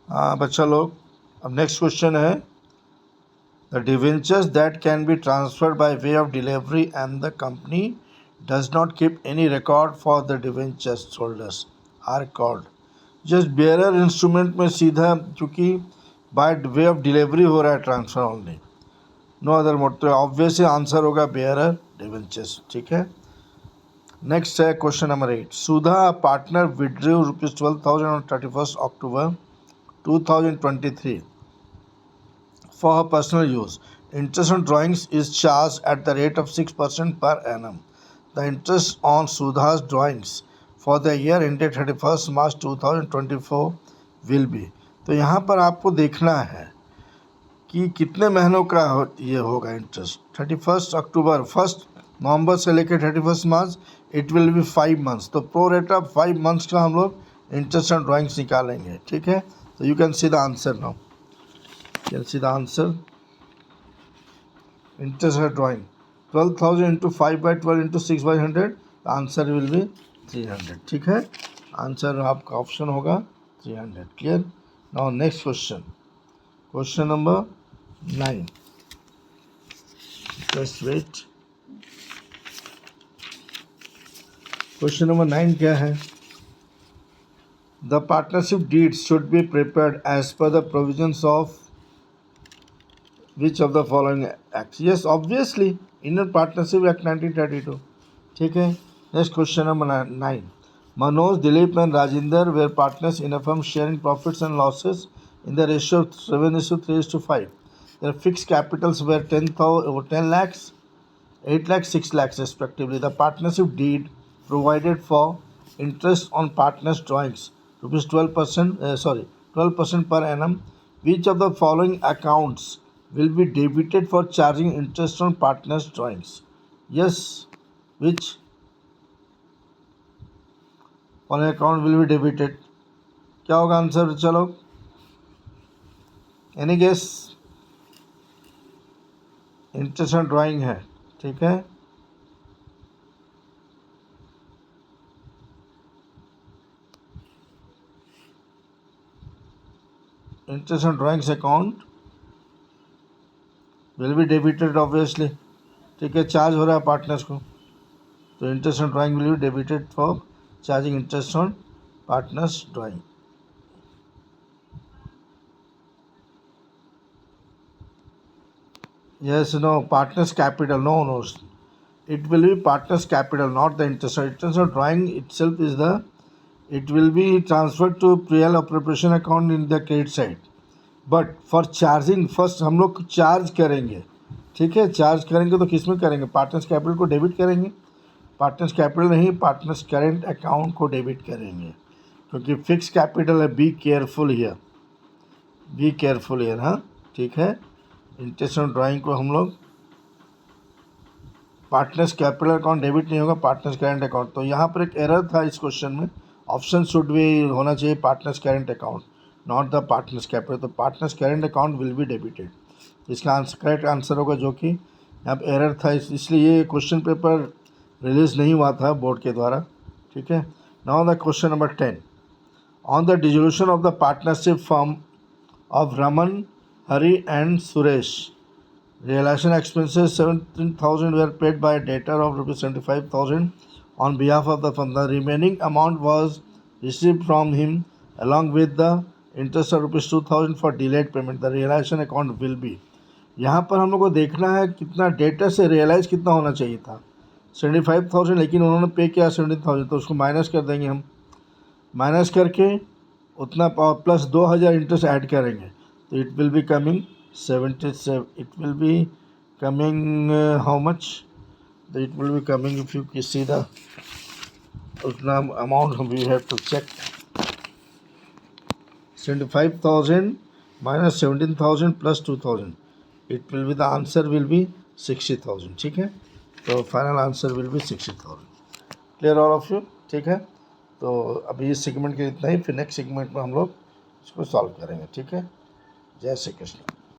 हाँ बच्चा लोग, अब नेक्स्ट क्वेश्चन है the debentures that can be transferred by way of delivery and the company does not keep any record for the debentures holders are called. Just bearer instrument में सीधा, क्योंकि bye way of delivery हो रहा है transfer only, no other mode, तो obvious answer होगा bearer debentures. ठीक है, नेक्स्ट है question number 8। Sudha partner withdrew ₹12,000 on 31st October 2023 for her personal use. Interest on drawings is charged at the rate of 6% per annum. The interest on Sudha's drawings for the year ended 31st March 2024 will be। तो यहाँ पर आपको देखना है कि कितने महीनों का ये होगा इंटरेस्ट। 31 अक्टूबर 1 नवंबर से लेकर 31 मार्च, इट विल बी 5 मंथ्स। तो प्रो रेट ऑफ 5 मंथ्स का हम लोग इंटरेस्ट ऑन ड्राइंग्स निकालेंगे। ठीक है, तो you can see the answer now, can see the answer. Interest on drawing 12,000 into 5/12 into 6/100, the answer will be 300। ठीक है, आंसर आपका ऑप्शन होगा 300। Clear. Now next question, question number 9। Just wait, question number 9 क्या है? The partnership deeds should be prepared as per the provisions of which of the following act? Yes obviously Indian partnership act 1932। ठीक है, next question number 9। Manoj, Dilip and Rajendra were partners in a firm sharing profits and losses in the ratio of 7:3:5. Their fixed capitals were 10 lakhs, 8 lakhs, 6 lakhs respectively. The partnership deed provided for interest on partners' drawings, rupees 12% per annum. Which of the following accounts will be debited for charging interest on partners' drawings? Yes, which following account will be debited? क्या होगा answer? चलो, any guess? Interest on drawing है। ठीक है, interest on drawings account will be debited obviously. ठीक है, charge हो रहा है पार्टनर्स को, तो interest on drawing will be debited for charging interest on partners drawing. Yes, no, partners capital, no, it will be partners capital, not the interest. Interest of drawing itself is it will be transferred to pre-L appropriation account in the credit side. But for charging first हम लोग charge करेंगे। ठीक है, charge करेंगे तो किस में करेंगे? पार्टनर्स कैपिटल को डेबिट करेंगे। पार्टनर्स कैपिटल नहीं, पार्टनर्स करेंट अकाउंट को डेबिट करेंगे, क्योंकि फिक्स कैपिटल है। Be careful here, be careful here. हाँ, ठीक है, इंटरेस्ट ऑन ड्राइंग को हम लोग पार्टनर्स कैपिटल अकाउंट डेबिट नहीं होगा, पार्टनर्स करेंट अकाउंट। तो यहाँ पर एक एरर था इस क्वेश्चन में, ऑप्शन शुड भी होना चाहिए partners current account, not the partners capital. तो partners current account will be debited, इसका आंसर करेक्ट आंसर होगा, जो कि यहाँ पर एरर था, इसलिए ये क्वेश्चन पेपर रिलीज नहीं हुआ था बोर्ड के द्वारा। ठीक है, now the question number 10। On the dissolution of the partnership firm of Raman, Hari and Suresh, realization expenses 17,000 were paid by a debtor of rupees 75,000 on behalf of the firm. The remaining amount was received from him along with the interest of rupees 2,000 for delayed payment. The realization account will be। यहाँ पर हम लोग को देखना है कितना debtor से realise कितना होना चाहिए था, 75,000, लेकिन उन्होंने पे किया 17,000, तो उसको माइनस कर देंगे हम। माइनस करके उतना प्लस 2,000 इंटरेस्ट ऐड करेंगे, तो it will be coming 77, it will be coming how much? It will be coming, if you see the amount we have to check, 75,000 minus 17,000 plus 2,000, it will be, the answer will be 60,000। ठीक है, तो final answer will B 60,000। Clear all of you? ठीक है, तो अभी इस segment के इतना ही, फिर नेक्स्ट सेगमेंट में हम लोग इसको सॉल्व करेंगे। ठीक है, जय श्री कृष्ण।